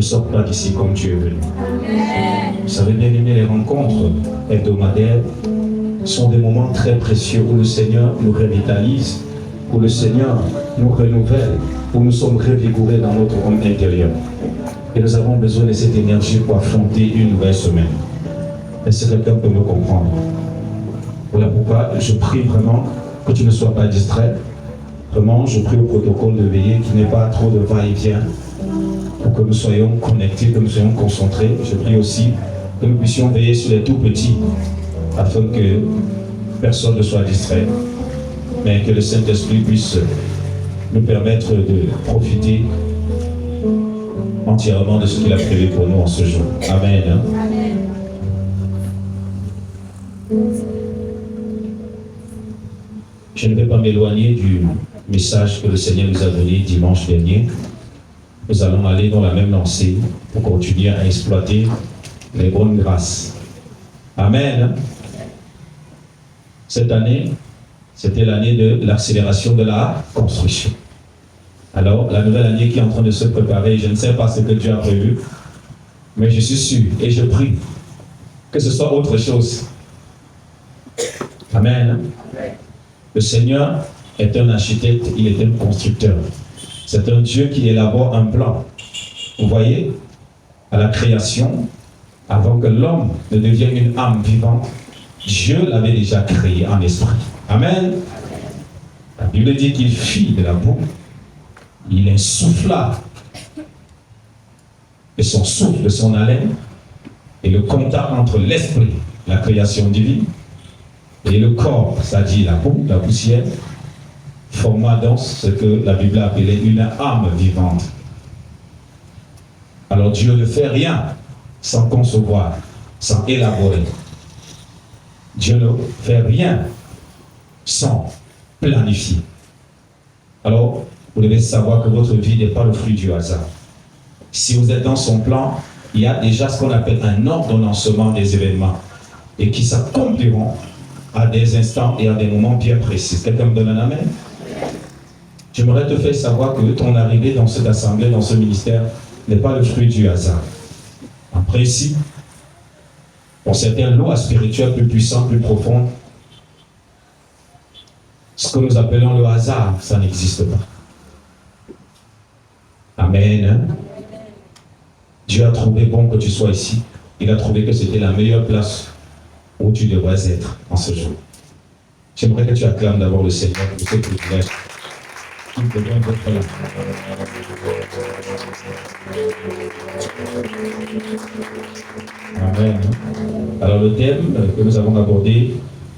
sortent pas d'ici comme tu es venu. Vous savez bien aimer les rencontres hebdomadaires sont des moments très précieux où le Seigneur nous revitalise, où le Seigneur nous renouvelle, où nous sommes revigorés dans notre homme intérieur. Et nous avons besoin de cette énergie pour affronter une nouvelle semaine. Est-ce que quelqu'un peut me comprendre? Voilà pourquoi je prie vraiment que tu ne sois pas distrait. Vraiment, je prie au protocole de veiller qu'il n'y ait pas trop de va-et-vient pour que nous soyons connectés, que nous soyons concentrés. Je prie aussi que nous puissions veiller sur les tout petits afin que personne ne soit distrait, mais que le Saint-Esprit puisse nous permettre de profiter entièrement de ce qu'il a prévu pour nous en ce jour. Amen. Amen. Je ne vais pas m'éloigner du message que le Seigneur nous a donné dimanche dernier. Nous allons aller dans la même lancée pour continuer à exploiter les bonnes grâces. Amen. Cette année, c'était l'année de l'accélération de la construction. Alors, la nouvelle année qui est en train de se préparer, je ne sais pas ce que Dieu a prévu, mais je suis sûr et je prie que ce soit autre chose. Amen. Le Seigneur est un architecte, il est un constructeur. C'est un Dieu qui élabore un plan. Vous voyez, à la création, avant que l'homme ne devienne une âme vivante, Dieu l'avait déjà créé en esprit. Amen. La Bible dit qu'il fit de la boue, il insuffla de son souffle, de son haleine, et le contact entre l'esprit, la création divine, et le corps, c'est-à-dire la boue, la poussière, forma donc ce que la Bible appelait une âme vivante. Alors Dieu ne fait rien sans concevoir, sans élaborer. Dieu ne fait rien sans planifier. Alors, vous devez savoir que votre vie n'est pas le fruit du hasard. Si vous êtes dans son plan, il y a déjà ce qu'on appelle un ordonnancement des événements et qui s'accompliront à des instants et à des moments bien précis. Quelqu'un me donne un amen? J'aimerais te faire savoir que ton arrivée dans cette assemblée, dans ce ministère, n'est pas le fruit du hasard. En principe, pour certaines lois spirituelles plus puissantes, plus profondes, ce que nous appelons le hasard, ça n'existe pas. Amen. Dieu a trouvé bon que tu sois ici. Il a trouvé que c'était la meilleure place où tu devrais être en ce jour. J'aimerais que tu acclames d'abord le Seigneur pour ce privilège. Il te donne d'être là. Amen. Alors le thème que nous avons abordé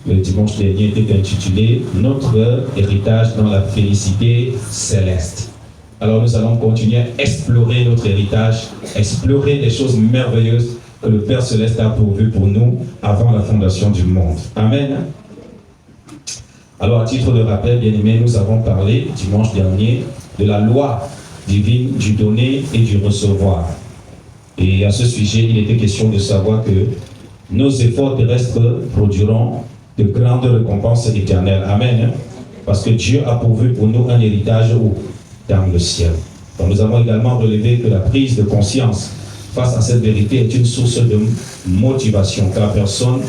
le dimanche dernier était intitulé « Notre héritage dans la félicité céleste ». Alors nous allons continuer à explorer notre héritage, explorer les choses merveilleuses que le Père Céleste a pourvues pour nous avant la fondation du monde. Amen. Alors à titre de rappel, bien aimés, nous avons parlé dimanche dernier de la loi divine du donner et du recevoir. Et à ce sujet, il était question de savoir que nos efforts terrestres produiront de grandes récompenses éternelles. Amen. Parce que Dieu a pourvu pour nous un héritage où? Dans le ciel. Donc nous avons également relevé que la prise de conscience face à cette vérité est une source de motivation, car personne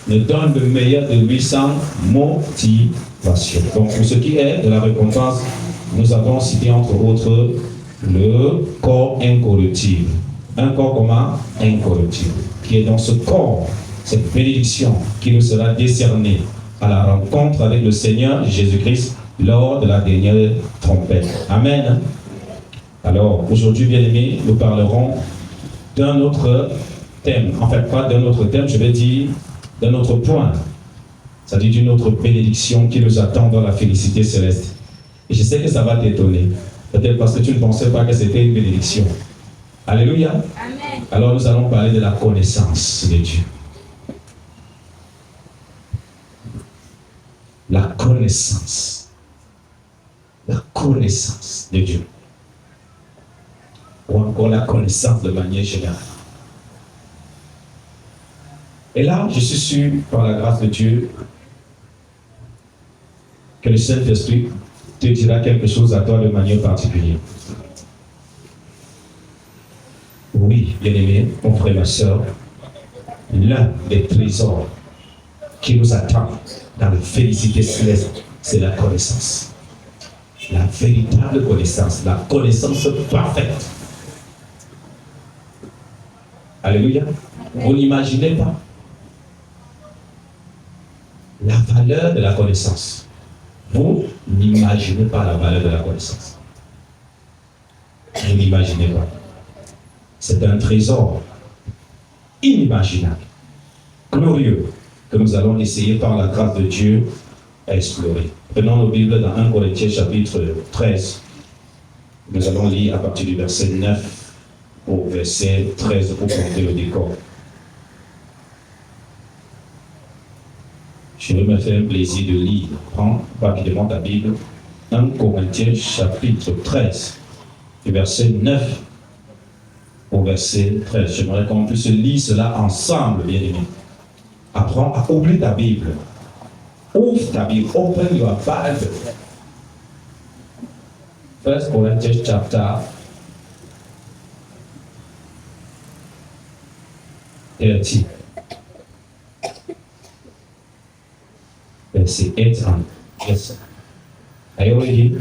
ne donne le meilleur de lui sans motivation. Donc pour ce qui est de la récompense, nous avons cité entre autres le corps incorruptible. Un corps comment? Incorruptible. Qui est dans ce corps, cette bénédiction qui nous sera décernée à la rencontre avec le Seigneur Jésus-Christ lors de la dernière trompette. Amen. Alors, aujourd'hui, bien-aimés, nous parlerons d'un autre thème. En fait, pas d'un autre thème, je vais dire d'un autre point. C'est-à-dire d'une autre bénédiction qui nous attend dans la félicité céleste. Et je sais que ça va t'étonner. Peut-être parce que tu ne pensais pas que c'était une bénédiction. Alléluia. Amen. Alors, nous allons parler de la connaissance de Dieu. La connaissance. La connaissance de Dieu. Ou encore la connaissance de manière générale. Et là, je suis sûr, par la grâce de Dieu, que le Saint-Esprit te dira quelque chose à toi de manière particulière. Oui, bien-aimés, mon frère et ma soeur, l'un des trésors qui nous attend dans la félicité céleste, c'est la connaissance. La véritable connaissance, la connaissance parfaite. Alléluia. Vous n'imaginez pas la valeur de la connaissance. Vous n'imaginez pas la valeur de la connaissance. Vous n'imaginez pas. C'est un trésor inimaginable, glorieux, que nous allons essayer par la grâce de Dieu à explorer. Prenons nos Bibles dans 1 Corinthiens chapitre 13. Nous allons lire à partir du verset 9 au verset 13 pour compter le décor. Je vais me faire un plaisir de lire. Prends rapidement ta Bible. 1 Corinthiens chapitre 13, du verset 9 au verset 13. J'aimerais qu'on puisse lire cela ensemble, bien aimé. Apprends à oublier ta Bible. Ouvre ta Bible. Open your Bible. 1 Corinthians chapter 13. Verset 8 on. Yes. Are you ready?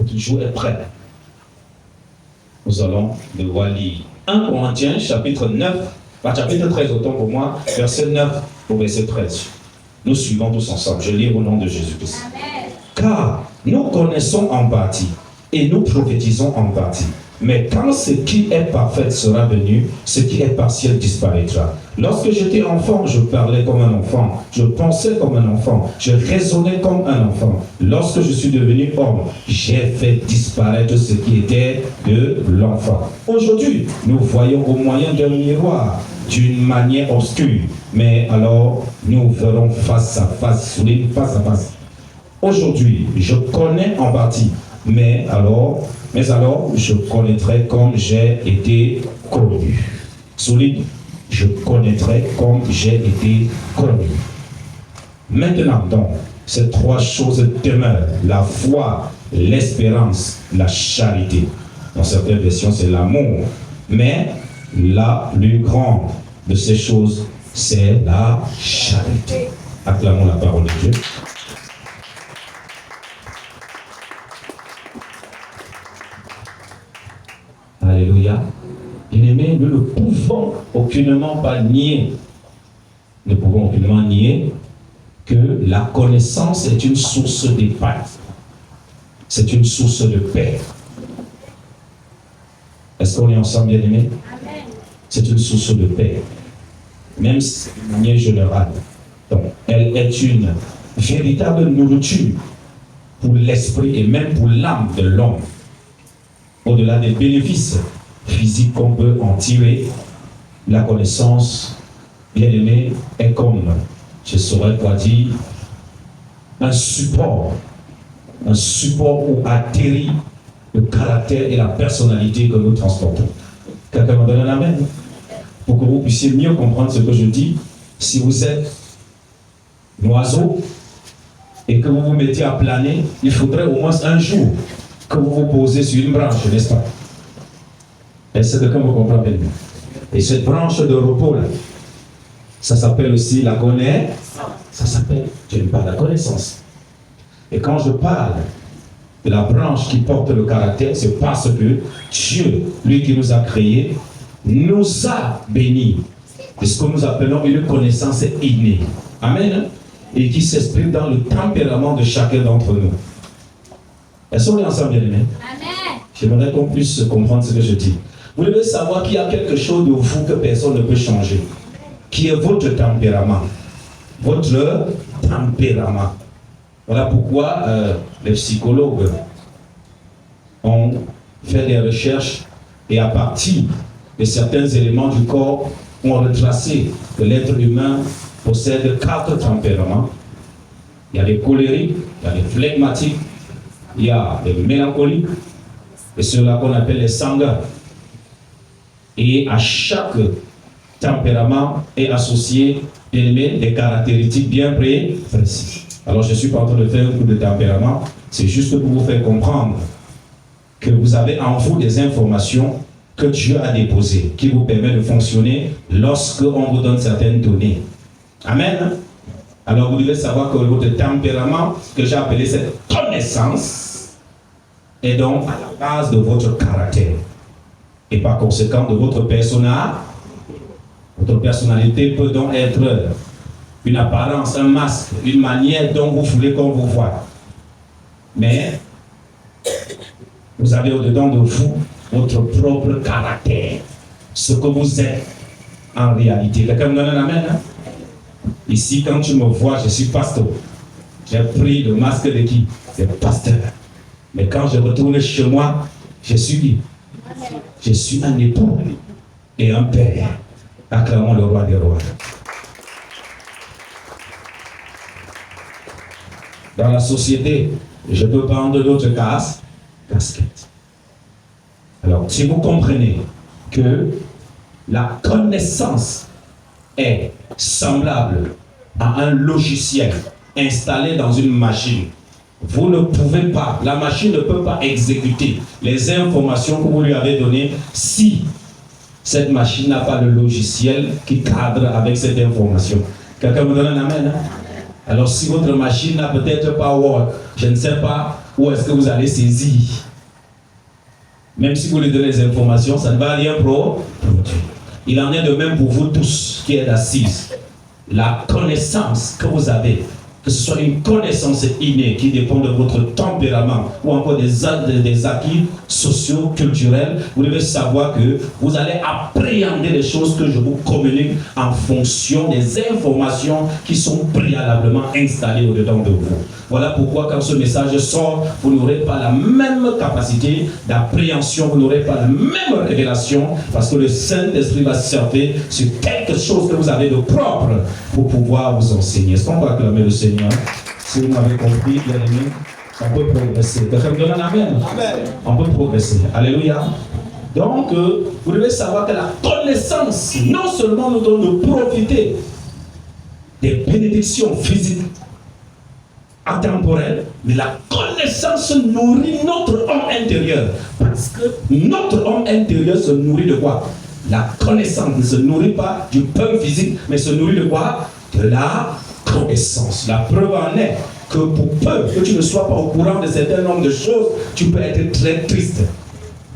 Il faut toujours être prêt. Nous allons devoir lire 1 Corinthiens chapitre 9, chapitre 13 autant pour moi, verset 9 au verset 13. Nous suivons tous ensemble. Je lis au nom de Jésus-Christ. Car nous connaissons en partie et nous prophétisons en partie. Mais quand ce qui est parfait sera venu, ce qui est partiel disparaîtra. Lorsque j'étais enfant, je parlais comme un enfant, je pensais comme un enfant, je raisonnais comme un enfant. Lorsque je suis devenu homme, j'ai fait disparaître ce qui était de l'enfant. Aujourd'hui, nous voyons au moyen d'un miroir, d'une manière obscure, mais alors nous verrons face à face, souligne face à face. Aujourd'hui, je connais en partie, mais alors je connaîtrai comme j'ai été connu. Souligne, je connaîtrai comme j'ai été connu. Maintenant donc, ces trois choses demeurent: la foi, l'espérance, la charité. Dans certaines versions, c'est l'amour. Mais la plus grande de ces choses, c'est la charité. Acclamons la parole de Dieu. Alléluia. Bien-aimés, nous ne pouvons aucunement pas nier, ne pouvons aucunement nier que la connaissance est une source d'épargne. C'est une source de paix. Est-ce qu'on est ensemble, bien-aimés? C'est une source de paix. Même si de manière générale. Donc, elle est une véritable nourriture pour l'esprit et même pour l'âme de l'homme. Au-delà des bénéfices physiques qu'on peut en tirer, la connaissance, bien aimée, est comme, je saurais quoi dire, un support où atterrit le caractère et la personnalité que nous transportons. Quelqu'un me donne un amen? Pour que vous puissiez mieux comprendre ce que je dis, si vous êtes un oiseau et que vous vous mettiez à planer, il faudrait au moins un jour que vous vous posez sur une branche, n'est-ce pas? Est-ce que vous comprenez bien? Et cette branche de repos là, ça s'appelle aussi la connaissance. Ça s'appelle, je ne parle de la connaissance. Et quand je parle de la branche qui porte le caractère, c'est parce que Dieu, lui qui nous a créés, nous a bénis de ce que nous appelons une connaissance innée. Amen. Et qui s'exprime dans le tempérament de chacun d'entre nous. Est-ce qu'on est ensemble, bien aimés? Amen. J'aimerais qu'on puisse comprendre ce que je dis. Vous devez savoir qu'il y a quelque chose de vous que personne ne peut changer, qui est votre tempérament. Votre tempérament. Voilà pourquoi les psychologues ont fait des recherches et à partir de certains éléments du corps ont retracé que l'être humain possède 4 tempéraments. Il y a les colériques, il y a les flegmatiques, il y a les mélancoliques et ceux-là qu'on appelle les sanguins. Et à chaque tempérament est associé, bien aimé, des caractéristiques bien précises. Alors je ne suis pas en train de faire un coup de tempérament, c'est juste pour vous faire comprendre que vous avez en vous des informations que Dieu a déposées, qui vous permettent de fonctionner lorsque on vous donne certaines données. Amen. Alors vous devez savoir que votre tempérament, que j'ai appelé cette connaissance, est donc à la base de votre caractère. Et par conséquent de votre personnalité. Votre personnalité peut donc être une apparence, un masque, une manière dont vous voulez qu'on vous voie. Mais vous avez au-dedans de vous votre propre caractère, ce que vous êtes en réalité. Quelqu'un me donne un amen, hein? Ici, quand tu me vois, je suis pasteur. J'ai pris le masque de qui? C'est pasteur. Mais quand je retourne chez moi, je suis un époux et un père. Acclamons le roi des rois. Dans la société, je peux prendre d'autres casquettes. Alors, si vous comprenez que la connaissance est semblable à un logiciel installé dans une machine, vous ne pouvez pas, la machine ne peut pas exécuter les informations que vous lui avez données si cette machine n'a pas le logiciel qui cadre avec cette information. Quelqu'un me donne un amen, hein? Alors si votre machine n'a peut-être pas Word, je ne sais pas où est-ce que vous allez saisir. Même si vous lui donnez les informations, ça ne va rien produire. Il en est de même pour vous tous qui êtes assis. La connaissance que vous avez, que ce soit une connaissance innée qui dépend de votre tempérament ou encore des acquis sociaux, culturels, vous devez savoir que vous allez appréhender les choses que je vous communique en fonction des informations qui sont préalablement installées au-dedans de vous. Voilà pourquoi quand ce message sort, vous n'aurez pas la même capacité d'appréhension, vous n'aurez pas la même révélation, parce que le Saint-Esprit va surfer sur quelque chose que vous avez de propre pour pouvoir vous enseigner. Est-ce qu'on peut acclamer le Seigneur? Si vous m'avez compris, bien aimé, on peut progresser. Quelqu'un me donne un amen? Amen. On peut progresser. Alléluia. Donc, vous devez savoir que la connaissance, non seulement nous donne de profiter des bénédictions physiques, intemporelle, mais la connaissance nourrit notre homme intérieur. Parce que notre homme intérieur se nourrit de quoi? La connaissance ne se nourrit pas du pain physique, mais se nourrit de quoi? De la connaissance. La preuve en est que pour peu que tu ne sois pas au courant de certain nombre de choses, tu peux être très triste.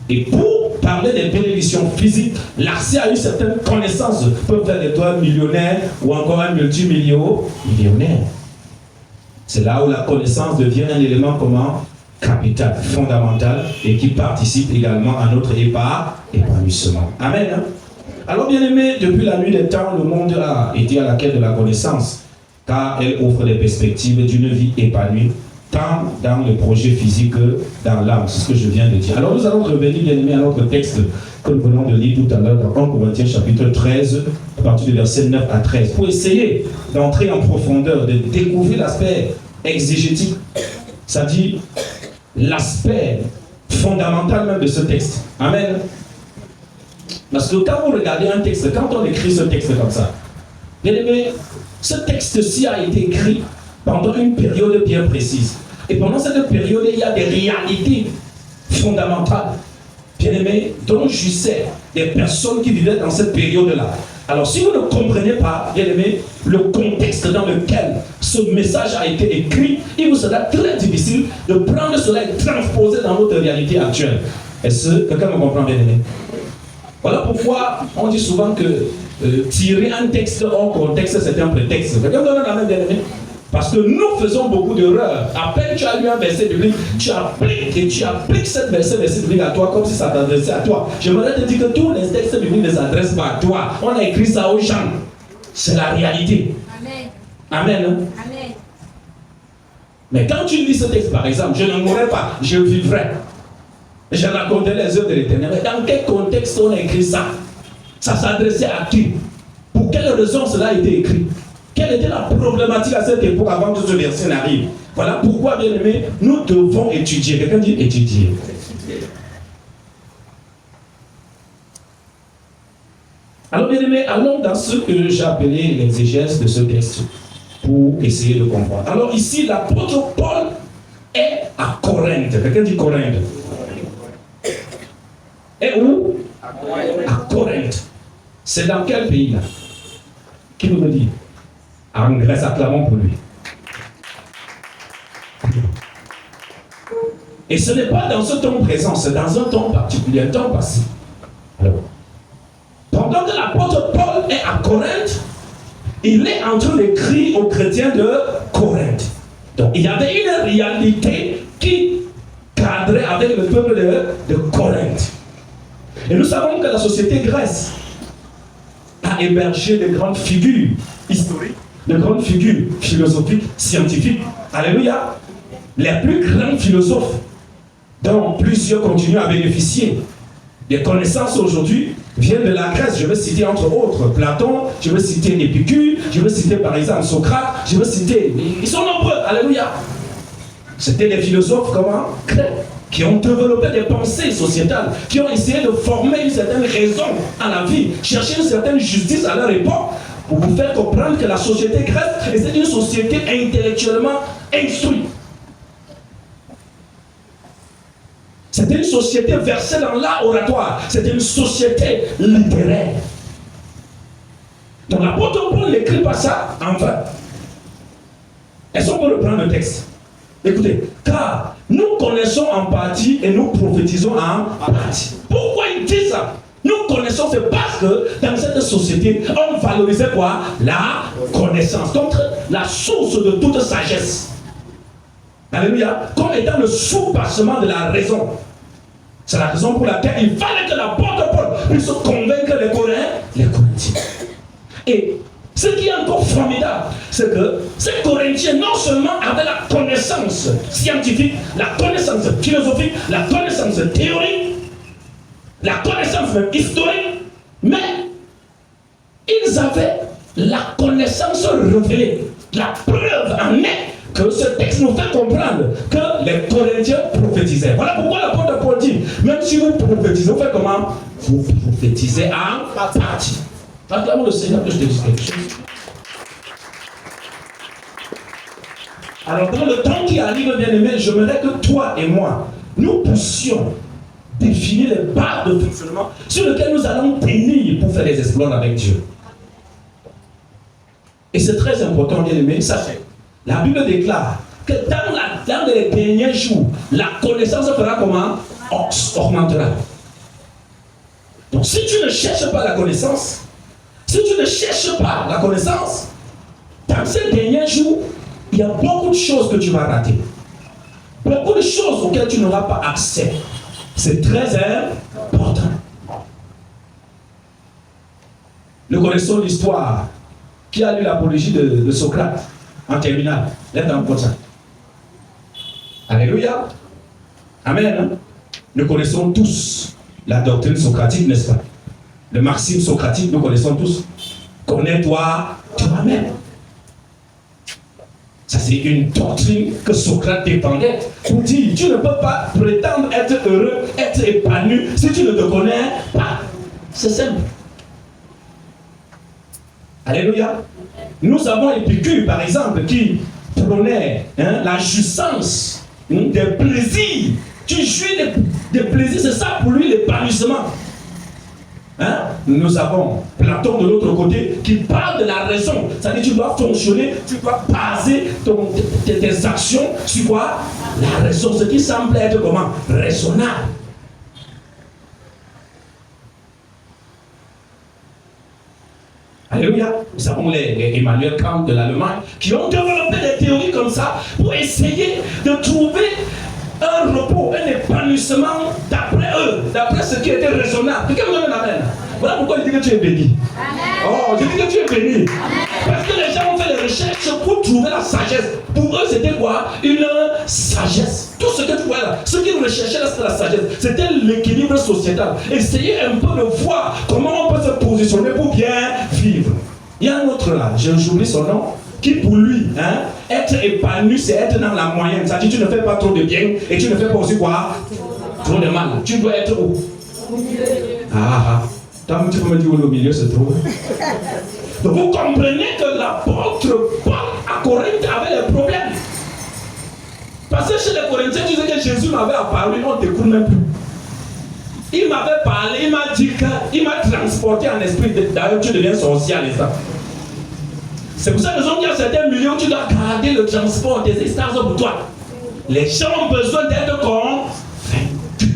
Et pour parler des bénédictions physiques, l'accès à une certaine connaissance peut faire de toi un millionnaire ou encore un multimillionnaire. C'est là où la connaissance devient un élément comment? Capital, fondamental et qui participe également à notre épanouissement. Amen. Hein? Alors bien aimé, depuis la nuit des temps, le monde a été à la quête de la connaissance, car elle offre des perspectives d'une vie épanouie, tant dans le projet physique que dans l'âme. C'est ce que je viens de dire. Alors nous allons revenir bien aimé à notre texte que nous venons de lire tout à l'heure dans 1 Corinthiens chapitre 13, à partir du verset 9 à 13, pour essayer d'entrer en profondeur, de découvrir l'aspect exégétique, c'est-à-dire l'aspect fondamental même de ce texte. Amen. Parce que quand vous regardez un texte, quand on écrit ce texte comme ça, bien aimé, ce texte-ci a été écrit pendant une période bien précise. Et pendant cette période, il y a des réalités fondamentales, bien aimé, dont jouissaient des personnes qui vivaient dans cette période-là. Alors si vous ne comprenez pas, bien aimé, le contexte dans lequel ce message a été écrit, il vous sera très difficile de prendre cela et de transposer dans notre réalité actuelle. Est-ce que quelqu'un me comprend, bien aimé? Voilà pourquoi on dit souvent que tirer un texte hors contexte, c'est un prétexte. Quelqu'un me donne la main, bien aimé? Parce que nous faisons beaucoup d'erreurs. À peine tu as lu un verset biblique, tu appliques cette verset biblique à toi comme si ça t'adressait à toi. J'aimerais te dire que tous les textes bibliques ne s'adressent pas à toi. On a écrit ça aux gens. C'est la réalité. Amen. Amen. Amen. Mais quand tu lis ce texte, par exemple, je ne mourrai pas, je vivrai. Je raconterai les œuvres de l'Éternel. Mais dans quel contexte on a écrit ça? Ça s'adressait à qui? Pour quelle raison cela a été écrit? Quelle était la problématique à cette époque avant que ce verset n'arrive? Voilà pourquoi, bien aimé, nous devons étudier. Quelqu'un dit étudier. Alors, bien aimés, allons dans ce que j'ai appelé l'exégèse de ce texte pour essayer de comprendre. Alors, ici, l'apôtre Paul est à Corinthe. Quelqu'un dit Corinthe. Et où? À Corinthe. C'est dans quel pays là? Qui nous le dit? En Grèce, acclamons pour lui. Et ce n'est pas dans ce temps présent, c'est dans un temps particulier, un temps passé. Alors, pendant que l'apôtre Paul est à Corinthe, il est en train d'écrire aux chrétiens de Corinthe. Donc, il y avait une réalité qui cadrait avec le peuple de Corinthe. Et nous savons que la société grecque a hébergé de grandes figures historiques, de grandes figures philosophiques, scientifiques. Alléluia. Les plus grands philosophes dont plusieurs continuent à bénéficier des connaissances aujourd'hui viennent de la Grèce. Je vais citer entre autres Platon, je vais citer Épicure, je vais citer par exemple Socrate, je vais citer... Ils sont nombreux, alléluia. C'était des philosophes comment? Grecs, qui ont développé des pensées sociétales, qui ont essayé de former une certaine raison à la vie, chercher une certaine justice à leur époque, pour vous faire comprendre que la société grecque est une société intellectuellement instruite. C'était une société versée dans l'art oratoire. C'était une société littéraire. Donc l'apôtre Paul n'écrit pas ça en vain. Est-ce qu'on peut reprendre le texte? Écoutez, car nous connaissons en partie et nous prophétisons en partie. Pourquoi il dit ça? Nous connaissons, c'est parce que dans cette société, on valorisait quoi? La connaissance, donc la source de toute sagesse. Alléluia. Comme étant le sous-bassement de la raison. C'est la raison pour laquelle il fallait que l'apôtre Paul puisse convaincre les Corinthiens. Et ce qui est encore formidable, c'est que ces Corinthiens non seulement avaient la connaissance scientifique, la connaissance philosophique, la connaissance théorique, la connaissance même historique, mais ils avaient la connaissance révélée. La preuve en est que ce texte nous fait comprendre que les Corinthiens prophétisaient. Voilà pourquoi l'apôtre Paul dit, même si vous prophétisez, vous faites comment? Vous prophétisez en partie. Acclamons le Seigneur que je te dise quelque chose. Alors dans le temps qui arrive, bien aimé, j'aimerais que toi et moi, nous puissions définir les bases de fonctionnement sur lesquelles nous allons tenir pour faire des exploits avec Dieu. Et c'est très important, bien aimé, sachez. La Bible déclare que dans les derniers jours, la connaissance fera comment? Augmentera. Donc si tu ne cherches pas la connaissance, dans ces derniers jours, il y a beaucoup de choses que tu vas rater. Beaucoup de choses auxquelles tu n'auras pas accès. C'est très important. Nous connaissons l'histoire. Qui a lu l'apologie de Socrate en terminale? Lève dans le ça. Alléluia. Amen. Nous connaissons tous la doctrine socratique, n'est-ce pas? Le maxime socratique, nous connaissons tous. Connais-toi toi-même. Ça, c'est une doctrine que Socrate défendait pour dire, tu ne peux pas prétendre être heureux, être épanoui si tu ne te connais pas. C'est simple. Alléluia. Nous avons Épicure, par exemple, qui prônait la jouissance des plaisirs. Tu jouis des plaisirs, c'est ça pour lui l'épanouissement. Nous avons Platon de l'autre côté qui parle de la raison. C'est-à-dire que tu dois fonctionner, tu dois baser tes actions sur quoi? La raison, ce qui semble être comment? Raisonnable. Alléluia. Nous avons les Emmanuel Kant de l'Allemagne qui ont développé des théories comme ça pour essayer de trouver un repos, un épanouissement d'après eux, d'après ce qui était raisonnable. Quelqu'un me donne un amen. Voilà pourquoi je dis que tu es béni. Oh, je dis que tu es béni. Parce que les gens ont fait des recherches pour trouver la sagesse. Pour eux, c'était quoi? Une sagesse. Tout ce que tu vois là, ce qu'ils recherchaient là, c'était la sagesse. C'était l'équilibre sociétal. Essayez un peu de voir comment on peut se positionner pour bien vivre. Il y a un autre là, j'oublie son nom, qui pour lui, être épanoui, c'est être dans la moyenne. C'est-à-dire tu ne fais pas trop de bien et tu ne fais pas aussi quoi? Trop de mal. Tu dois être où? Comme tu peux me dire où le milieu se trouve. Donc vous comprenez que l'apôtre Paul à Corinthe avait des problèmes. Parce que chez les Corinthiens, tu sais que Jésus m'avait apparu, on ne t'écoute même plus. Il m'avait parlé, il m'a dit qu'il m'a transporté en esprit. D'ailleurs, tu deviens sorcier à l'instant. C'est pour ça que qu'il y a certains milieux où tu dois garder le transport des extases pour toi. Les gens ont besoin d'être convaincus.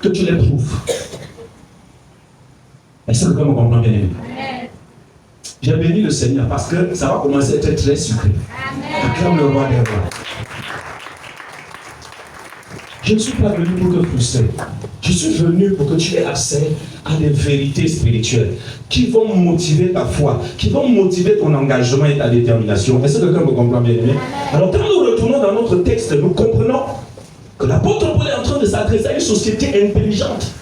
Que tu les prouves. Est-ce que vous me comprenez bien aimé? J'ai béni le Seigneur parce que ça va commencer à être très sucré. Acclame le roi des rois. Je ne suis pas venu pour te frustrer. Je suis venu pour que tu aies accès à des vérités spirituelles qui vont motiver ta foi, qui vont motiver ton engagement et ta détermination. Est-ce que quelqu'un me comprend bien? Alors, quand nous retournons dans notre texte, nous comprenons que l'apôtre Paul est en train de s'adresser à une société intelligente.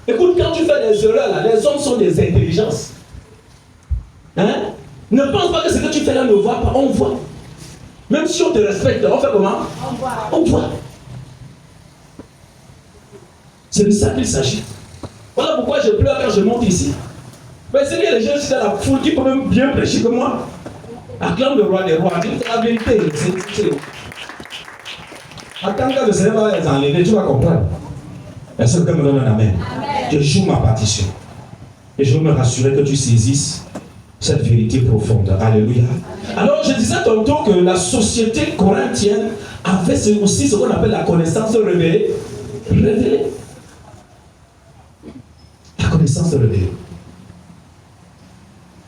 Écoute, quand tu fais des erreurs, là, les hommes sont des intelligences. Hein? Ne pense pas que ce que tu fais là ne voit pas, on voit. Même si on te respecte, on fait comment? On voit. C'est de ça qu'il s'agit. Voilà pourquoi je pleure quand je monte ici. Mais c'est qu'il y a des gens ici dans la foule qui peuvent même bien prêcher que moi. Acclame le roi des rois. C'est la vérité. Attends que le Seigneur va les enlever, tu vas comprendre. Est-ce que quelqu'un me donne un amen? Je joue ma partition. Et je veux me rassurer que tu saisisses cette vérité profonde. Alléluia. Alors je disais tantôt que la société corinthienne avait aussi ce qu'on appelle la connaissance révélée. La connaissance révélée.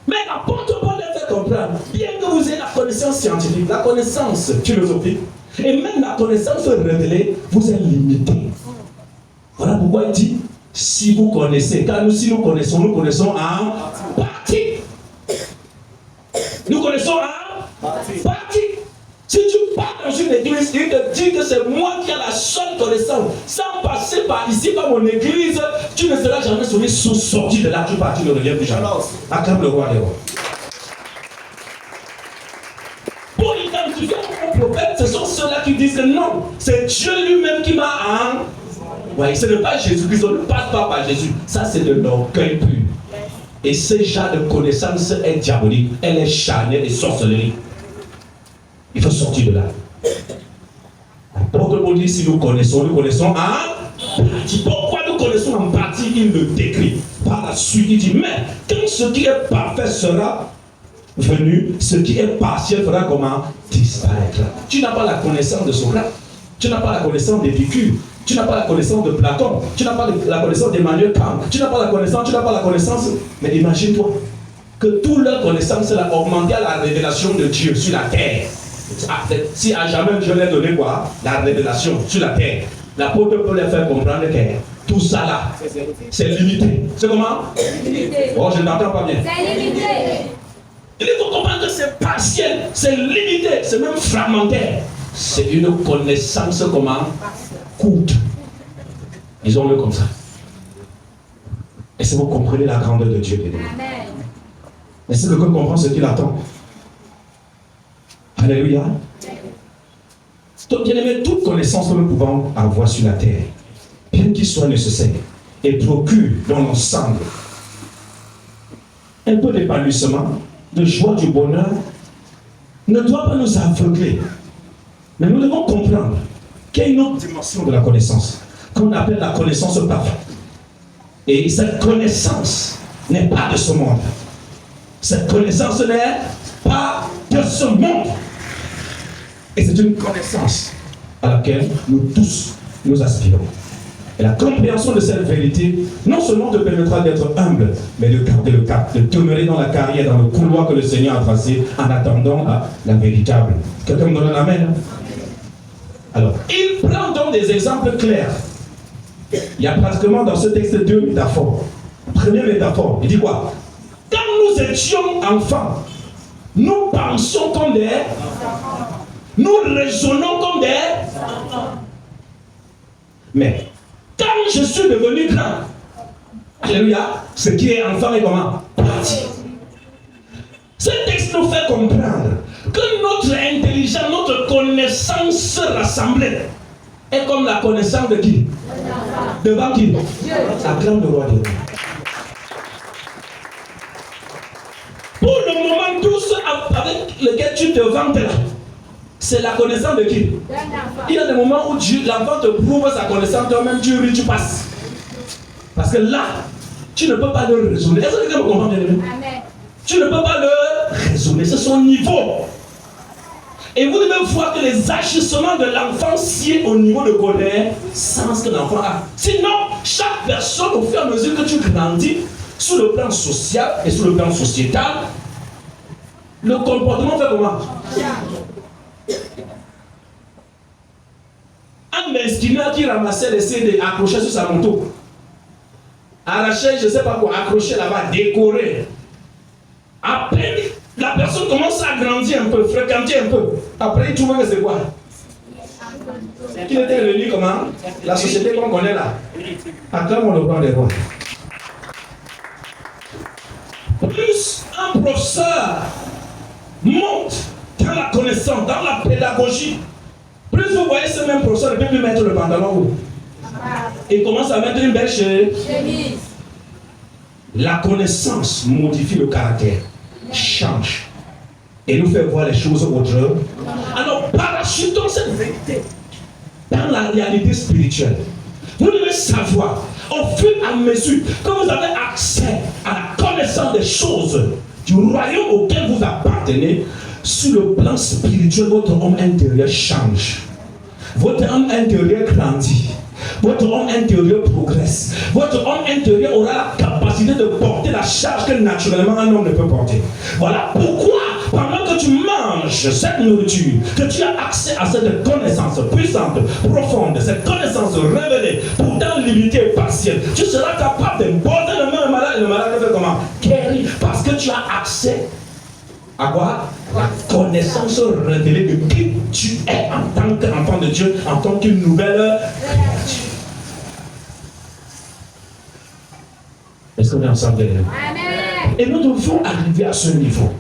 Mais l'apôtre Paul les fait comprendre, bien que vous ayez la connaissance scientifique, la connaissance philosophique, et même la connaissance révélée, vous êtes limité. Voilà pourquoi il dit, si vous connaissez, car si nous connaissons en partie. Nous connaissons en partie. Si tu pars dans une église, il te dit que c'est moi qui ai la seule connaissance. Sans passer par ici, par mon église, tu ne seras jamais sorti de là, tu ne reviens plus jamais. Acclame le roi des rois. Pour identifier un prophète, ce sont ceux-là qui disent que non, c'est Dieu lui-même qui m'a envoyé. Ouais, ce n'est pas Jésus-Christ, on ne passe pas par Jésus. Ça, c'est de l'orgueil pur. Et ce genre de connaissance est diabolique, elle est charnelle et sorcellerie. Il faut sortir de là. L'apôtre Paul dit, si nous connaissons en partie. Pourquoi nous connaissons en partie? Il le décrit. Par la suite, il dit, mais quand ce qui est parfait sera venu, ce qui est partiel fera comment? Disparaître. Tu n'as pas la connaissance de Socrate. Tu n'as pas la connaissance d'Épicure. Tu n'as pas la connaissance de Platon. Tu n'as pas la connaissance d'Emmanuel Kant. Tu n'as pas la connaissance. Mais imagine-toi que toute leur connaissance a augmenté à la révélation de Dieu sur la terre. Si à jamais Dieu leur donné quoi? La révélation sur la terre. L'apôtre peut leur faire comprendre que tout ça là, c'est limité. C'est comment? Limité. Oh, je n'entends pas bien. C'est limité. Il faut comprendre que c'est partiel, c'est limité, c'est même fragmentaire. C'est une connaissance comment? Courte. Disons-le comme ça. Et si vous comprenez la grandeur de Dieu, Amen. Est-ce que quelqu'un comprend ce qu'il attend? Alléluia. Donc, bien aimé, toute connaissance que nous pouvons avoir sur la terre, bien qu'il soit nécessaire, et procure dans l'ensemble un peu d'épanouissement, de joie, du bonheur, ne doit pas nous aveugler. Mais nous devons comprendre qu'il y a une autre dimension de la connaissance, qu'on appelle la connaissance parfaite. Et cette connaissance n'est pas de ce monde. Cette connaissance n'est pas de ce monde. Et c'est une connaissance à laquelle nous tous nous aspirons. Et la compréhension de cette vérité, non seulement te permettra d'être humble, mais de garder le cap, de demeurer dans la carrière, dans le couloir que le Seigneur a tracé, en attendant la véritable. Quelqu'un me donne un amen? Alors, il prend donc des exemples clairs. Il y a pratiquement dans ce texte deux métaphores. Première métaphore, il dit quoi? Quand nous étions enfants, nous pensons comme des enfants. Nous raisonnons comme des enfants. Mais quand je suis devenu grand, alléluia, ce qui est enfant est comment? Parti. Ce texte nous fait comprendre que notre intelligence, notre connaissance rassemblée est comme la connaissance de qui? Devant qui? Acclame le roi des rois. Pour le moment, tout ce avec lequel tu te vantes là, c'est la connaissance de qui? Il y a des moments où l'enfant te prouve sa connaissance, toi-même tu ris, tu passes. Parce que là, tu ne peux pas le raisonner. Est-ce que quelqu'un me comprend bien? Tu ne peux pas le raisonner, c'est son niveau. Et vous devez voir que les agissements de l'enfant sied au niveau de connaissance que l'enfant a. Sinon, chaque personne, au fur et à mesure que tu grandis, sur le plan social et sur le plan sociétal, le comportement fait comment? Un mesquineur qui ramassait les CD accrochés sur sa moto, arraché, je ne sais pas quoi, accroché là-bas, décoré. Après, la personne commence à grandir un peu, fréquenter un peu. Après, il trouve que c'est quoi? Qui était réuni comment? La société qu'on connaît là. Acclame le roi des rois. Plus un professeur monte dans la connaissance, dans la pédagogie, plus vous voyez ce même professeur ne peut plus mettre le pantalon haut. Il commence à mettre une belle chemise. La connaissance modifie le caractère, change et nous fait voir les choses autrement. Alors parachutons cette vérité dans la réalité spirituelle. Vous devez savoir au fur et à mesure que vous avez accès à la connaissance des choses du royaume auquel vous appartenez, sur le plan spirituel, votre homme intérieur change. Votre homme intérieur grandit. Votre homme intérieur progresse. Votre homme intérieur aura la capacité de porter la charge que naturellement un homme ne peut porter. Voilà pourquoi, pendant que tu manges cette nourriture, que tu as accès à cette connaissance puissante, profonde, cette connaissance révélée, pourtant limitée et partielle, tu seras capable d'imposer le même malade et le malade fait comment? Guéri, parce que tu as accès à quoi? La connaissance révélée de qui tu es en tant qu'enfant de Dieu, en tant qu'une nouvelle créature. Est-ce qu'on est ensemble? Amen. Et nous devons arriver à ce niveau.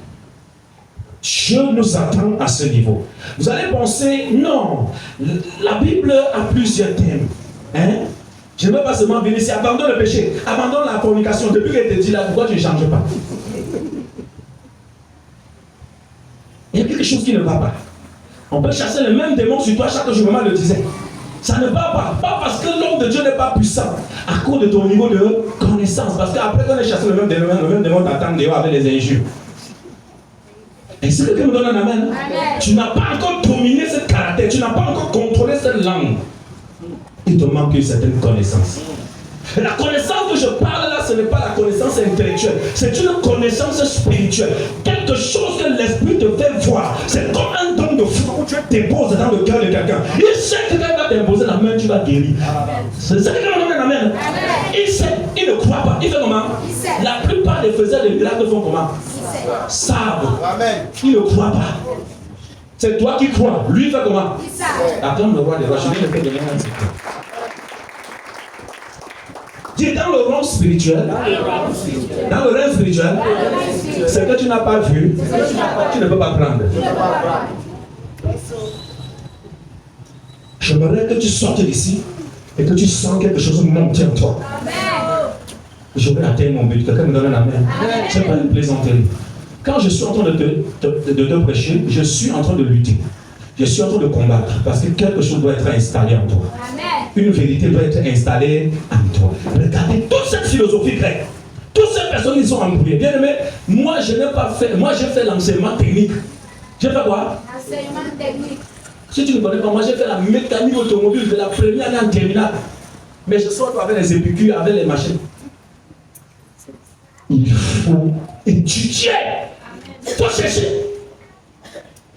Dieu nous attend à ce niveau. Vous allez penser, non, la Bible a plusieurs thèmes. Hein? Je ne veux pas seulement venir ici, abandonne le péché, abandonne la fornication. Depuis qu'elle te dit là, pourquoi tu ne changes pas? Il y a quelque chose qui ne va pas. On peut chasser le même démon sur toi chaque jour, maman le disait. Ça ne va pas. Pas parce que l'homme de Dieu n'est pas puissant. À cause de ton niveau de connaissance. Parce qu'après qu'on ait chassé le même démon t'attend dehors avec les injures. Et si quelqu'un me donne un amen, tu n'as pas encore dominé ce caractère. Tu n'as pas encore contrôlé cette langue. Il te manque une certaine connaissance. Et la connaissance que je parle là, ce n'est pas la connaissance intellectuelle, c'est une connaissance spirituelle. Quelque chose que l'esprit te fait voir. C'est comme un don de foi où tu déposes dans le cœur de quelqu'un. Il sait que quand il va t'imposer la main, tu vas guérir. C'est ça que quelqu'un me donne amen. Il sait, il ne croit pas. Il fait comment? La plupart des faiseurs de miracles font comment? Savent. Il ne croit pas. C'est toi qui crois. Lui fait comment? Attends le roi des rois. Je viens de faire de un secteur. Tu es dans le rang spirituel, dans le rang spirituel, ce que tu n'as pas vu, tu ne peux pas prendre. J'aimerais que tu sortes d'ici et que tu sens quelque chose monter en toi. Je vais atteindre mon but. Quelqu'un me donne un amen. Ce n'est pas une plaisanterie. Quand je suis en train de te prêcher, je suis en train de lutter. Je suis en train de combattre parce que quelque chose doit être installé en toi. Une vérité doit être installée en toi. Regardez toute cette philosophie grecque. Toutes ces personnes qui sont embrouillées. Bien aimé, moi je n'ai pas fait. Moi j'ai fait l'enseignement technique. J'ai fait quoi? Enseignement technique. Si tu ne connais pas, moi j'ai fait la mécanique automobile de la première année en terminale. Mais je sors avec les épicures, avec les machines. Il faut étudier. Il faut chercher.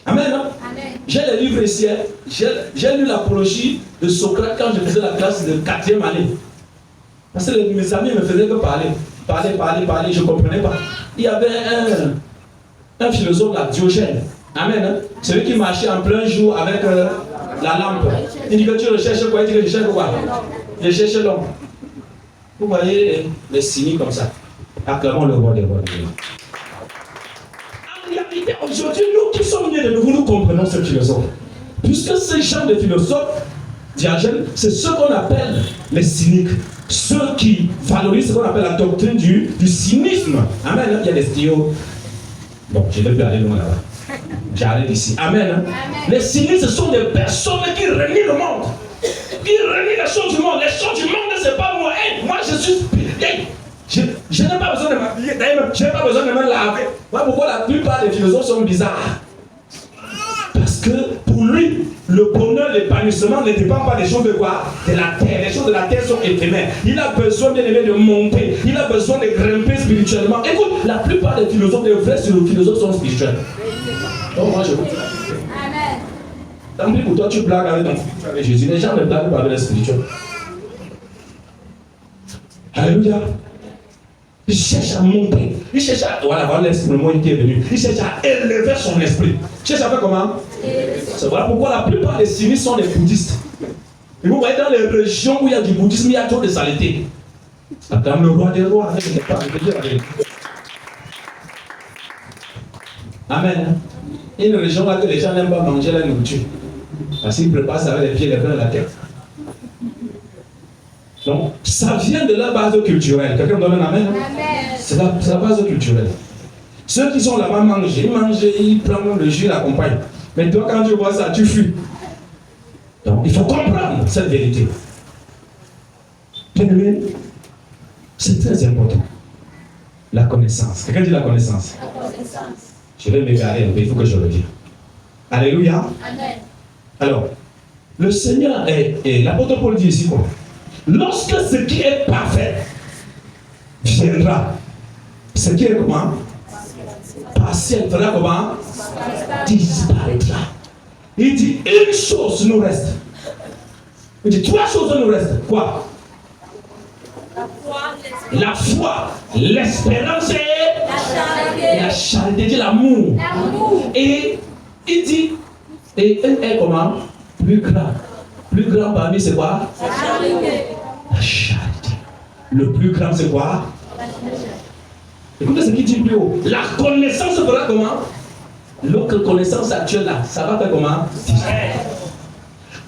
Amen. Hein? J'ai les livres ici. J'ai lu l'apologie de Socrate quand je faisais la classe de 4e année. Parce que mes amis me faisaient que parler. Je ne comprenais pas. Il y avait un philosophe là, Diogène. Amen. Hein? Celui qui marchait en plein jour avec la lampe. Il dit que tu recherches quoi? Il dit que je cherche quoi? Je cherche l'homme. Vous voyez les cyniques comme ça. Acclamons le roi des rois. En réalité, aujourd'hui, nous qui sommes nés de nouveau, nous comprenons ce philosophe. Puisque ces gens de philosophes Diagène, c'est ce qu'on appelle les cyniques. Ceux qui valorisent ce qu'on appelle la doctrine du cynisme. Amen. Il y a des stylos. Bon, je ne vais plus aller loin là-bas. J'arrête ici. Amen. Amen. Les cyniques, ce sont des personnes qui renient le monde. Qui renient les choses du monde. Les choses du monde, c'est pas moi. Hey, moi, je suis. Hey, je n'ai pas besoin de m'habiller. D'ailleurs, je n'ai pas besoin de me laver. Voilà pourquoi la plupart des philosophes sont bizarres. Parce que pour lui, le bonheur, l'épanouissement ne dépend pas des choses de quoi? De la terre. Les choses de la terre sont éphémères. Il a besoin, bien aimé, de monter. Il a besoin de grimper spirituellement. Écoute, la plupart des philosophes, des vrais philosophes sont spirituels. Donc moi, je vous dis. Amen. Tant pis pour toi, tu blagues avec ton spirituel avec Jésus. Les gens ne blaguent pas avec les spirituels. Alléluia. Il cherche à monter. Il cherche à. Voilà l'esprit, le mot qui est venu. Il cherche à élever son esprit. Tu cherches à faire comment? C'est voilà pourquoi la plupart des cyniques sont des bouddhistes. Et vous voyez dans les régions où il y a du bouddhisme, il y a trop de saleté. Attends, le roi des rois, arrête de parler. Amen. Il y a une région là que les gens n'aiment pas manger la nourriture. Parce qu'ils préparent ça avec les pieds, les mains et la tête. Donc, ça vient de la base culturelle. Quelqu'un me donne un amen? C'est la base culturelle. Ceux qui sont là-bas mangent, ils prennent le jus, ils l'accompagnent. Mais toi, quand tu vois ça, tu fuis. Donc, il faut comprendre cette vérité. Bien aimé, c'est très important. La connaissance. Quelqu'un dit la connaissance? La connaissance. Je vais m'égarer un peu, il faut que je le dise. Alléluia. Amen. Alors, le Seigneur et l'apôtre Paul dit ici quoi? Lorsque ce qui est parfait viendra, ce qui est comment? Partiel fera comment? Disparaîtra. Il dit une chose nous reste. Il dit trois choses nous restent. Quoi? La foi, l'espérance et la charité. Il dit l'amour. Et il dit, et elle est comment? Plus grand. Plus grand parmi c'est quoi? La charité. La charité. Le plus grand c'est quoi? Écoutez ce qu'il dit plus haut. La connaissance fera comment? L'autre connaissance actuelle là, ça va faire comment?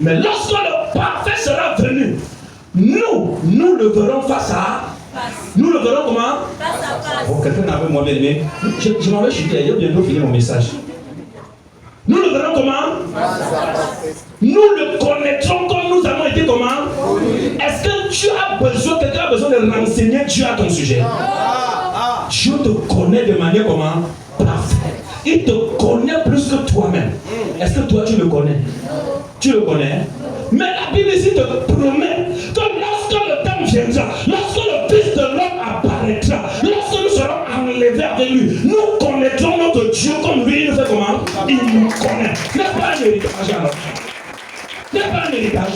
Mais lorsque le parfait sera venu, nous le verrons face à. Nous le verrons comment? Face à face. Bon, quelqu'un avait moi bien aimé. Je m'en vais chuter, je vais bientôt finir mon message. Nous le verrons comment? Nous le connaîtrons comme nous avons été comment? Est-ce que tu as besoin, quelqu'un a besoin de renseigner Dieu à ton sujet? Dieu te connaît de manière comment? Parfaite. Il te connaît plus que toi-même. Est-ce que toi tu le connais? Tu le connais? Mais la Bible ici te promet que lorsque le temps viendra, lorsque le Fils de l'homme apparaîtra, lorsque nous serons enlevés avec lui, nous connaîtrons notre Dieu comme lui, il nous fait comment? Il nous connaît. N'est-ce pas un héritage alors? N'est-ce pas un héritage?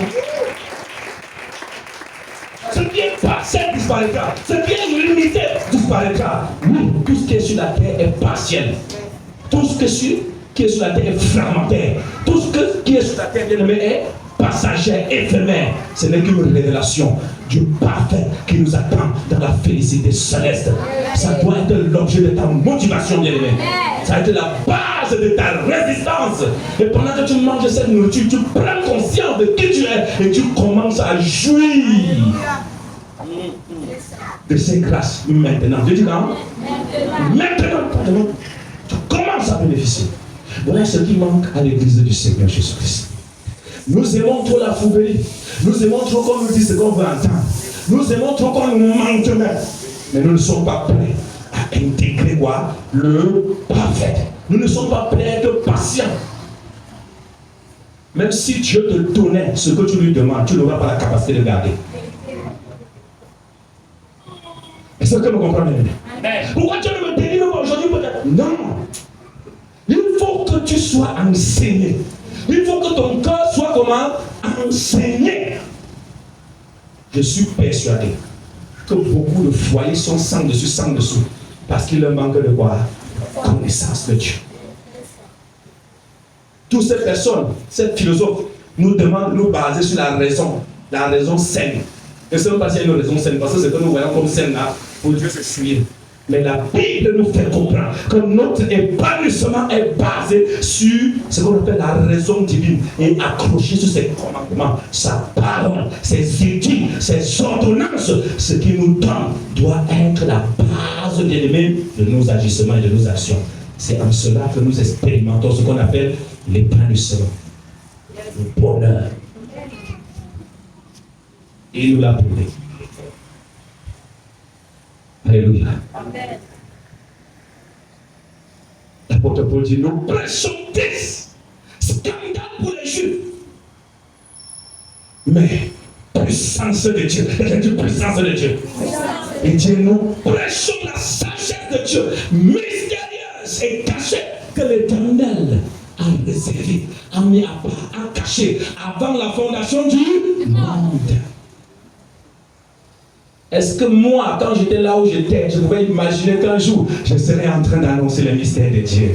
Ce qui est partiel disparaîtra. Ce qui est limité disparaîtra. Oui, tout ce qui est sur la terre est partiel. Tout ce qui est sur la terre est fragmentaire. Tout ce qui est sur la terre, bien aimé, est passager, éphémère. Ce n'est qu'une révélation du parfait qui nous attend dans la félicité céleste. Ça doit être l'objet de ta motivation, bien aimé. Ça va être la base de ta résistance. Et pendant que tu manges cette nourriture, tu prends conscience de qui tu es et tu commences à jouir de ces grâces maintenant. Dieu dit quand? Maintenant. Tu commences à bénéficier. Voilà ce qui manque à l'église du Seigneur Jésus-Christ. Nous aimons trop la fourberie. Nous aimons trop qu'on nous dise ce qu'on veut entendre. Nous aimons trop qu'on nous mente même. Mais nous ne sommes pas prêts à intégrer quoi? Le parfait. Nous ne sommes pas prêts à être patients. Même si Dieu te donnait ce que tu lui demandes, tu n'auras pas la capacité de garder. Est-ce que vous comprenez? Pourquoi Dieu ne me délivre pas aujourd'hui peut-être? Non. Il faut que tu sois enseigné. Il faut que ton cœur soit comment? Enseigné. Je suis persuadé que beaucoup de foyers sont sans dessous, parce qu'il leur manque de quoi? Connaissance de Dieu. Toutes ces personnes, ces philosophes, nous demandent de nous baser sur la raison saine. Et ce n'est pas s'il y a une raison saine, parce que ce que nous voyons comme saine là, pour Dieu c'est suivre. Mais la Bible nous fait comprendre que notre épanouissement est basé sur ce qu'on appelle la raison divine et accroché sur ses commandements, sa parole, ses études, ses ordonnances. Ce qui nous donne doit être la base, bien-aimé, de nos agissements et de nos actions. C'est en cela que nous expérimentons ce qu'on appelle l'épanouissement, le bonheur. Et nous l'a prouvé. Alléluia. Amen. L'apôtre Paul dit, nous prêchons des scandales pour les Juifs. Mais puissance de Dieu, puissance de Dieu. Et Dieu, nous prêchons la sagesse de Dieu, mystérieuse et cachée, que l'Éternel a réservée, a mis à part, a caché avant la fondation du monde. Est-ce que moi, quand j'étais là où j'étais, je pouvais imaginer qu'un jour, je serais en train d'annoncer le mystère de Dieu?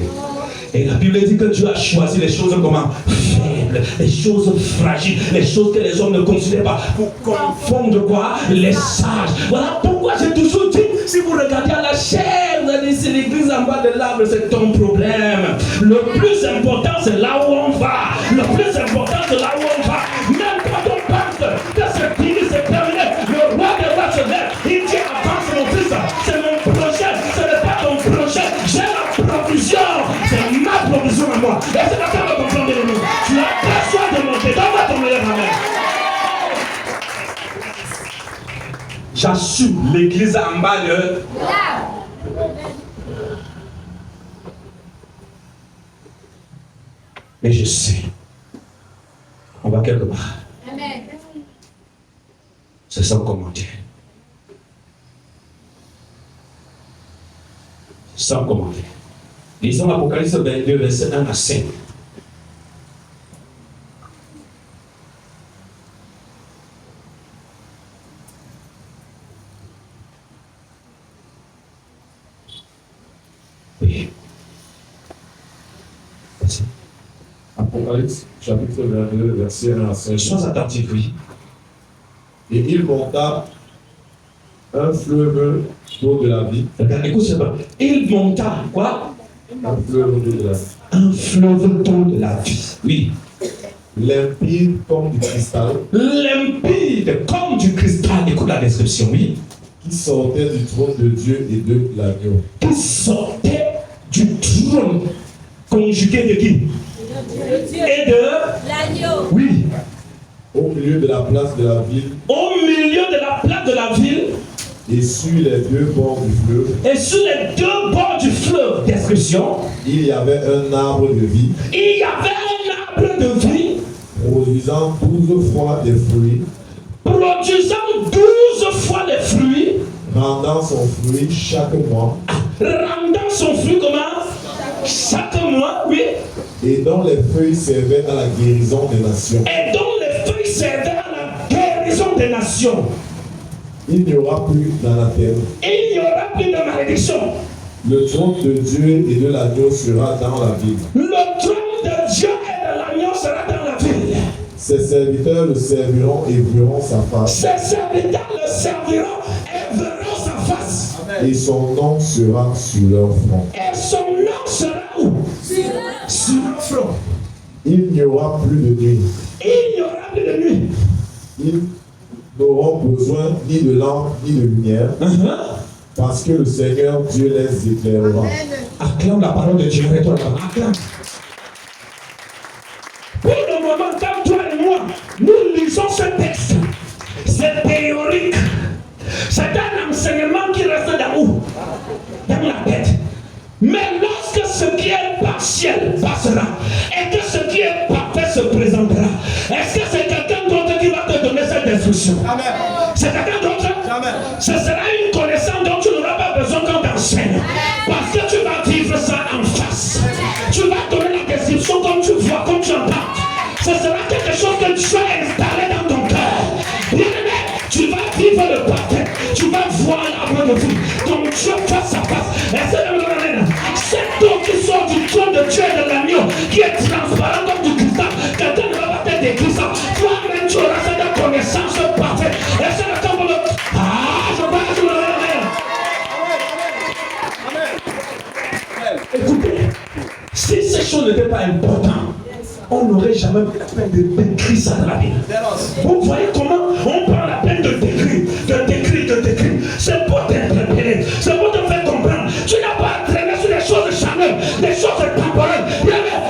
Et la Bible dit que Dieu a choisi les choses comment faibles, les choses fragiles, les choses que les hommes ne considèrent pas, pour confondre quoi? Les sages. Voilà pourquoi j'ai toujours dit, si vous regardez à la chair, vous allez dire, c'est l'église en bas de l'arbre, c'est ton problème. Le plus important, c'est là où on va. Le plus important, c'est là où on va. Même quand on pense que cette église est terminée, le roi des rois se lève. Il dit, avance mon fils, c'est mon projet, ce n'est pas ton projet. J'ai la provision, c'est ma provision à moi. Et c'est pas ça que comprendre de nous. Tu as besoin de monter. Donne-moi ton meilleur amen. J'assume l'église en bas de... Mais je sais, on va quelque part. Amen. C'est sans commentaire. Sans commentaire. Lisons Apocalypse 22, verset 1 à 5. Oui. Merci. Apocalypse, chapitre 22, verset 1 à 5. Sois attentif, oui. Et il monta un fleuve d'eau de la vie. Regarde, écoute ça. Il monta quoi? Un fleuve d'eau de la vie. Un fleuve d'eau de la vie. Oui. Limpide comme du cristal. Limpide comme du cristal. Écoute la description, oui. Qui sortait du trône de Dieu et de l'agneau. Qui sortait du trône conjugué de qui? Et de l'agneau. Oui. Au milieu de la place de la ville. Au milieu de la place de la ville. Et sur les deux bords du fleuve. Et sur les deux bords du fleuve. Description. Il y avait un arbre de vie. Il y avait un arbre de vie. Produisant 12 fois des fruits. Produisant 12 fois les fruits. Rendant son fruit chaque mois. Rendant son fruit comment? Chaque mois, oui. Et dont les feuilles servaient à la guérison des nations. Et dont les feuilles servaient à la guérison des nations. Il n'y aura plus d'anathème. Il n'y aura plus de malédiction. Le trône de Dieu et de l'agneau sera dans la ville. Le trône de Dieu et de l'agneau sera dans la ville. Ses serviteurs le serviront et verront sa face. Ses serviteurs le serviront et verront sa face. Et son nom sera sur leur front. Et son nom sera où? Sur leur front. Il n'y aura plus de nuit. Il n'y aura plus de nuit. Ils n'auront besoin ni de lampe ni de lumière. Parce que le Seigneur Dieu les éclairera. Acclame la parole de Dieu. Acclame. Pour le moment, comme toi et moi, nous lisons ce texte. C'est théorique. C'est un enseignement qui reste dans où? Dans la tête. Mais lorsque ce qui est partiel passera et que ce qui est parfait se présentera, est-ce que c'est quelqu'un d'autre qui va te donner cette instruction? Amen. C'est quelqu'un d'autre? Amen. Ce sera une connaissance dont tu n'auras pas besoin qu'on t'enseigne. Parce que tu vas vivre ça en face. Tu vas donner la description comme tu vois, comme tu entends. Ce sera quelque chose que tu as installé dans ton cœur. Bien aimé, tu vas vivre le parfait. Tu vas voir l'arbre de vie. Ton Dieu face à face. Est-ce que vous me cette eau qui sort du trône de Dieu et de l'agneau, qui est transparent comme du cristal, quelqu'un ne va pas te décrire ça. Toi-même, tu auras cette connaissance parfaite. Est-ce Écoutez, si ces choses n'étaient pas importantes, on n'aurait jamais pris la peine de décrire ça dans la Bible. Vous voyez comment on prend la peine de décrire. C'est pour t'interpeller, c'est pour te faire comprendre. Tu n'as pas à traîner sur les choses charnelles, les choses temporelles.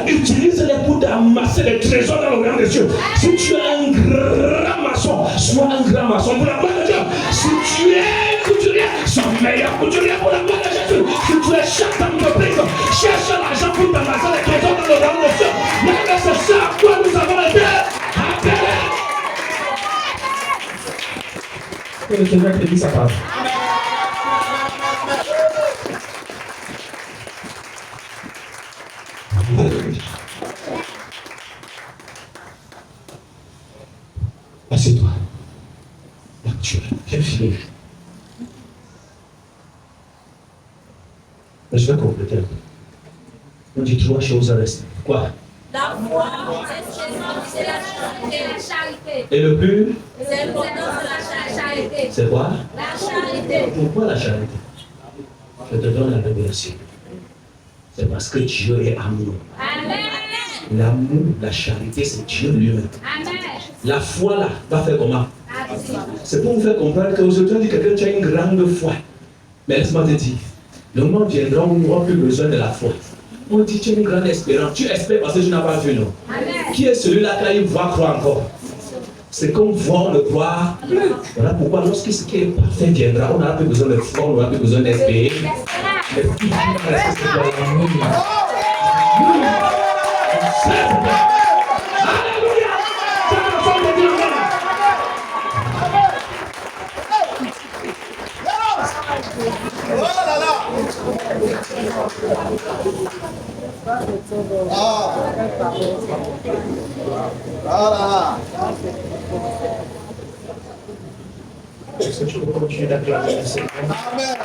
Utilise-les pour amasser les trésors dans le royaume des cieux. Si tu es un grand maçon, sois un grand maçon pour la gloire de Dieu. Si tu es couturier, sois meilleur couturier pour la gloire de Jésus. Si tu es chef d'entreprise, cherche l'argent pour t'amasser les trésors dans le royaume des cieux. Mais c'est ça à quoi nous avons été appelés. Que le Seigneur te dise sa parole. Assieds-toi. Là, tu es fini. Mais je vais compléter un peu. On dit 3 choses à rester. Quoi? La foi, c'est la charité. Et le plus? C'est le prénom de la charité. C'est quoi? La charité. Pourquoi la charité? Je te donne la révélation. C'est parce que Dieu est amour. Amen. L'amour, la charité, c'est Dieu lui-même. Amen. La foi là, va faire comment? Amen. C'est pour vous faire comprendre qu'aujourd'hui on dit que quelqu'un tu as une grande foi. Mais laisse-moi te dire, le moment viendra où on n'aura plus besoin de la foi. On dit tu as une grande espérance. Tu espères parce que tu n'as pas vu, non? Amen. Qui est celui-là qui a une voix croit encore? C'est qu'on voit, on ne croit plus. Voilà pourquoi lorsque ce qui est parfait viendra, on n'aura plus besoin de foi, on n'aura plus besoin d'espérer. Mais tout qui va rester, c'est dans l'amour. Alléluia! C'est la forme de Dieu. Est-ce que tu peux continuer d'acclamer le Seigneur? Amen.